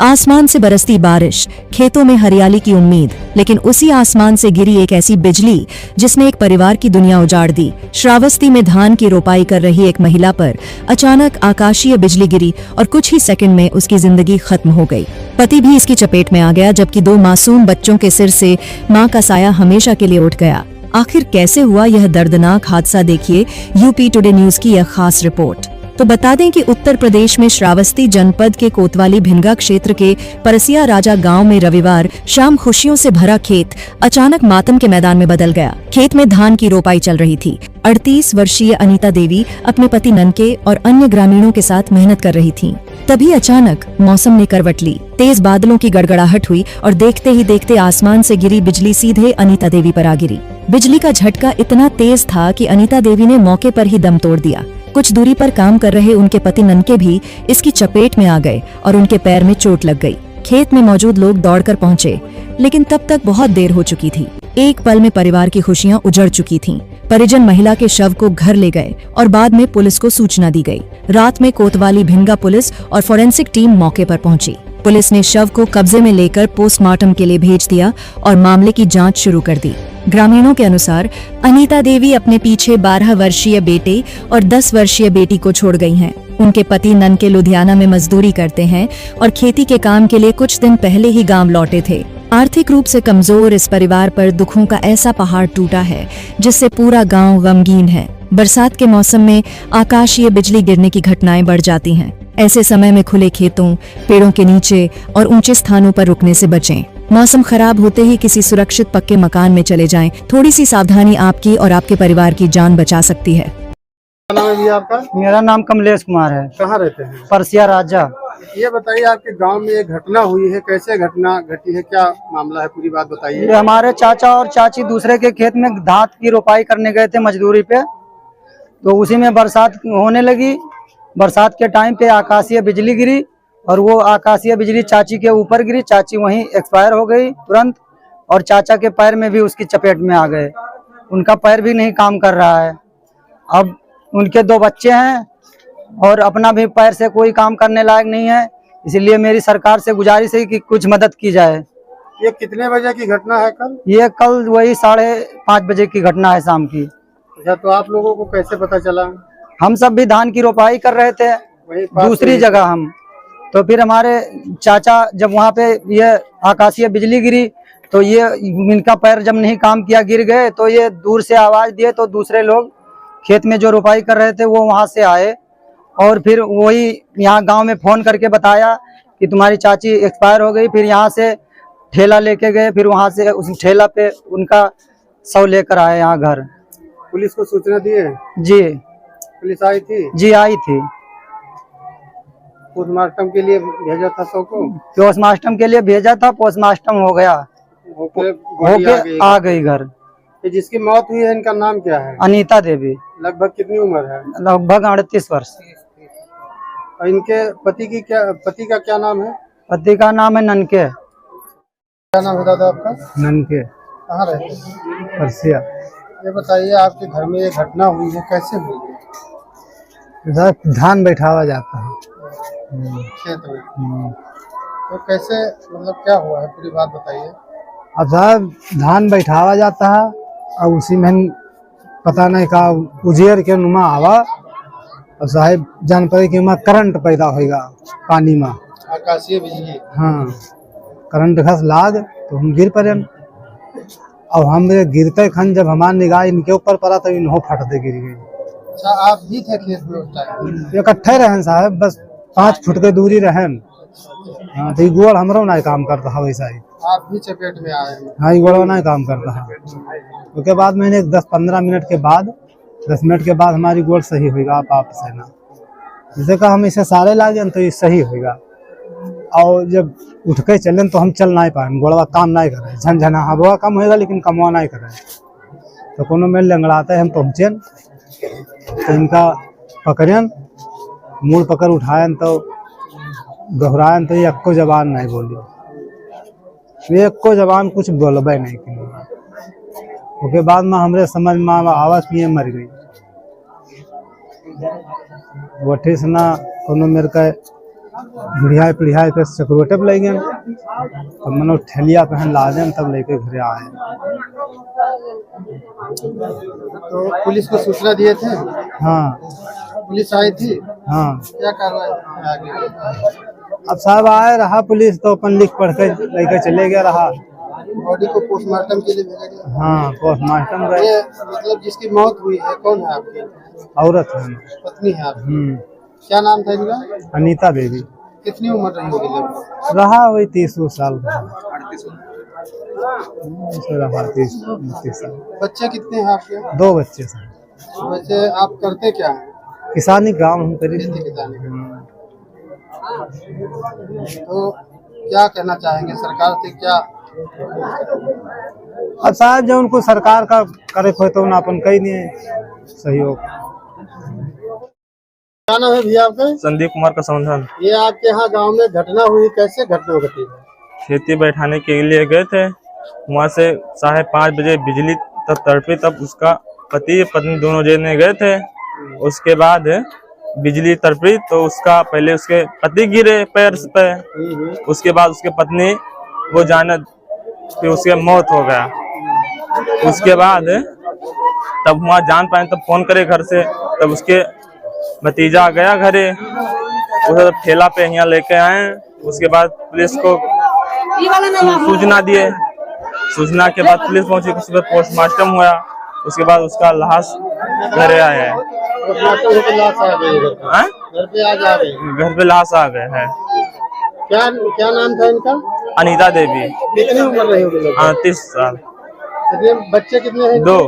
आसमान से बरसती बारिश, खेतों में हरियाली की उम्मीद, लेकिन उसी आसमान से गिरी एक ऐसी बिजली जिसने एक परिवार की दुनिया उजाड़ दी। श्रावस्ती में धान की रोपाई कर रही एक महिला पर अचानक आकाशीय बिजली गिरी और कुछ ही सेकंड में उसकी जिंदगी खत्म हो गई। पति भी इसकी चपेट में आ गया, जबकि 2 मासूम बच्चों के सिर से मां का साया हमेशा के लिए उठ गया। आखिर कैसे हुआ यह दर्दनाक हादसा, देखिए यूपी टुडे न्यूज की यह खास रिपोर्ट। तो बता दें कि उत्तर प्रदेश में श्रावस्ती जनपद के कोतवाली भिनगा क्षेत्र के परसिया राजा गांव में रविवार शाम खुशियों से भरा खेत अचानक मातम के मैदान में बदल गया। खेत में धान की रोपाई चल रही थी। 38 वर्षीय अनीता देवी अपने पति ननके और अन्य ग्रामीणों के साथ मेहनत कर रही थीं। तभी अचानक मौसम ने करवट ली। तेज बादलों की गड़गड़ाहट हुई और देखते ही देखते आसमान से गिरी बिजली सीधे अनीता देवी पर आ गिरी। बिजली का झटका इतना तेज था कि अनीता देवी ने मौके पर ही दम तोड़ दिया। कुछ दूरी पर काम कर रहे उनके पति ननके भी इसकी चपेट में आ गए और उनके पैर में चोट लग गई। खेत में मौजूद लोग दौड़कर पहुंचे, लेकिन तब तक बहुत देर हो चुकी थी। एक पल में परिवार की खुशियां उजड़ चुकी थीं। परिजन महिला के शव को घर ले गए और बाद में पुलिस को सूचना दी गई। रात में कोतवाली भिनगा पुलिस और फोरेंसिक टीम मौके पर पहुंची। पुलिस ने शव को कब्जे में लेकर पोस्टमार्टम के लिए भेज दिया और मामले की जांच शुरू कर दी। ग्रामीणों के अनुसार अनीता देवी अपने पीछे 12 वर्षीय बेटे और 10 वर्षीय बेटी को छोड़ गई हैं। उनके पति ननके लुधियाना में मजदूरी करते हैं और खेती के काम के लिए कुछ दिन पहले ही गांव लौटे थे। आर्थिक रूप से कमजोर इस परिवार पर दुखों का ऐसा पहाड़ टूटा है जिससे पूरा गांव गमगीन है। बरसात के मौसम में आकाशीय बिजली गिरने की घटनाएं बढ़ जाती हैं। ऐसे समय में खुले खेतों, पेड़ों के नीचे और ऊंचे स्थानों पर रुकने से बचें। मौसम खराब होते ही किसी सुरक्षित पक्के मकान में चले जाएं। थोड़ी सी सावधानी आपकी और आपके परिवार की जान बचा सकती है। क्या नाम है जी आपका? मेरा नाम कमलेश कुमार है। कहाँ रहते हैं? परसिया राजा। ये बताइए, आपके गांव में एक घटना हुई है, कैसे घटना घटी है, क्या मामला है, पूरी बात बताइए। ये हमारे चाचा और चाची दूसरे के खेत में धान की रोपाई करने गए थे मजदूरी पे, तो उसी में बरसात होने लगी। बरसात के टाइम पे आकाशीय बिजली गिरी और वो आकाशीय बिजली चाची के ऊपर गिरी। चाची वहीं एक्सपायर हो गई तुरंत और चाचा के पैर में भी उसकी चपेट में आ गए। उनका पैर भी नहीं काम कर रहा है। अब उनके 2 बच्चे हैं और अपना भी पैर से कोई काम करने लायक नहीं है। इसलिए मेरी सरकार से गुजारिश है कि कुछ मदद की जाए। ये कितने बजे की घटना है कल? ये कल वही 5:30 बजे की घटना है शाम की। अच्छा, तो आप लोगों को कैसे पता चला? हम सब भी धान की रोपाई कर रहे थे वही पास दूसरी जगह हम, तो फिर हमारे चाचा जब वहाँ पे ये आकाशीय बिजली गिरी तो ये इनका पैर जब नहीं काम किया, गिर गए, तो ये दूर से आवाज दिए तो दूसरे लोग खेत में जो रोपाई कर रहे थे वो वहाँ से आए और फिर वही यहाँ गांव में फोन करके बताया कि तुम्हारी चाची एक्सपायर हो गई। फिर यहाँ से ठेला लेके गए, फिर वहाँ से उस ठेला पे उनका शव लेकर आए यहाँ घर। पुलिस को सूचना दिए? जी पुलिस आई थी? जी आई थी। पोस्टमार्टम के लिए भेजा था शव को? पोस्टमार्टम के लिए भेजा था, पोस्टमार्टम हो गया, होके आ गई घर। ये जिसकी मौत हुई है, इनका नाम क्या है? अनीता देवी। लगभग कितनी उम्र है? लगभग 38 वर्ष। और इनके पति का क्या नाम है? पति का नाम है ननके। क्या नाम है दादा आपका? ननके। कहाँ रहते हैं? परसिया। ये बताइए, आपके घर में ये घटना हुई है, कैसे हुई है? धान बैठावा जाता है खेत में। तो कैसे, मतलब क्या हुआ है, पूरी बात बताइए। अब साहब धान बैठावा जाता है और उसी में पता नहीं का उजेर के नुमा आवा और साहब जान पड़े कि करंट पैदा होगा पानी में, आकाशीय बिजली। हाँ, करंट घस लाग तो हम गिर पड़े। अब हम गिरते खन जब हमार निगाह इनके ऊपर पड़ा तो इन्हों फट दे गिर गई। अच्छा, आप भी थे खेत में उस टाइम? इकट्ठे रहन साहब, बस 5 फुट के दूरी रहन। हाँ, तो गोड़ हमरो ना काम करता है वैसा ही। आप भी चपेट में आए हैं? हाँ, ये गोड़ ना काम करता है। उसके बाद मैंने 10-15 मिनट के बाद 10 मिनट के बाद हमारी गोड़ सही होगा आप से ना, जैसे कहा हम इसे सारे लागे तो ये सही होगा। और जब उठ के चलें तो हम चल नहीं पाए, गोड़वा काम नहीं करे, झनझना हवा कम होगा लेकिन कमवा नहीं करे। तो कोनो में लंगड़ाते हम पहुँचे तो इनका पकड़न, मूड पकड़ उठाएं तो घबराएं तो ये एको जबान नहीं बोली, ये एको जबान कुछ बोलबे नहीं की। उसके बाद में हमरे समझ में आवाज पिए मर गई। वठी से ना कोनो मेरे का बढ़िया पढ़िया के चक्रोटे पे लग गए, तब मैंने ठेलिया पहन ला दें, तब लेके घर आए। तो पुलिस को सूचना दिए थे? हाँ पुलिस आई थी? हाँ। क्या कार्रवाई आगे? अब साहब आए रहा पुलिस, तो अपन लिख पढ़ के लेके चले गया रहा। बॉडी को पोस्टमार्टम के लिए भेजा गया? हाँ पोस्टमार्टम गए। ये मतलब जिसकी मौत हुई है कौन है आपकी? औरत है। पत्नी है आपकी? क्या नाम था इनका? अनीता देवी। कितनी उम्र रही होगी लगभग? रहा वही 30 साल रहा। रहा 30 साल। बच्चे कितने हैं आपके? 2 बच्चे से। वैसे आप करते क्या हैं? किसानी काम हम करी। खेती किसानी। तो क्या कहना चाहेंगे सरकार से? क्या अब साहब जब उनको सरकार का करे खोए तो अपन कहीं नहीं सहयोग। क्या नाम है भैया आपका? संदीप कुमार का समाधान। ये आपके यहाँ गांव में घटना हुई, कैसे घटना घटी है? खेती बैठाने के लिए गए थे, वहाँ से 5:30 बजे बिजली तब तड़पी, तब उसका पति पत्नी दोनों जने गए थे। उसके बाद बिजली तड़पी तो उसका पहले उसके पति गिरे पैर पे, उसके बाद उसके पत्नी वो जाने फिर उसके मौत हो गया। उसके बाद तब वहाँ जान पाए, तब फोन करे घर से, तब उसके भतीजा गया घरे, उसे ठेला पे यहाँ लेके आए। उसके बाद पुलिस को सूचना दिए, सूचना के बाद पुलिस पहुंची, उसके बाद पोस्टमार्टम हुआ, उसके बाद उसका लाश घरे आया है। घर पे लाश आ गए है। क्या नाम था इनका? अनीता देवी। कितनी उम्र रही होगी? 30 साल। बच्चे कितने हैं? 2।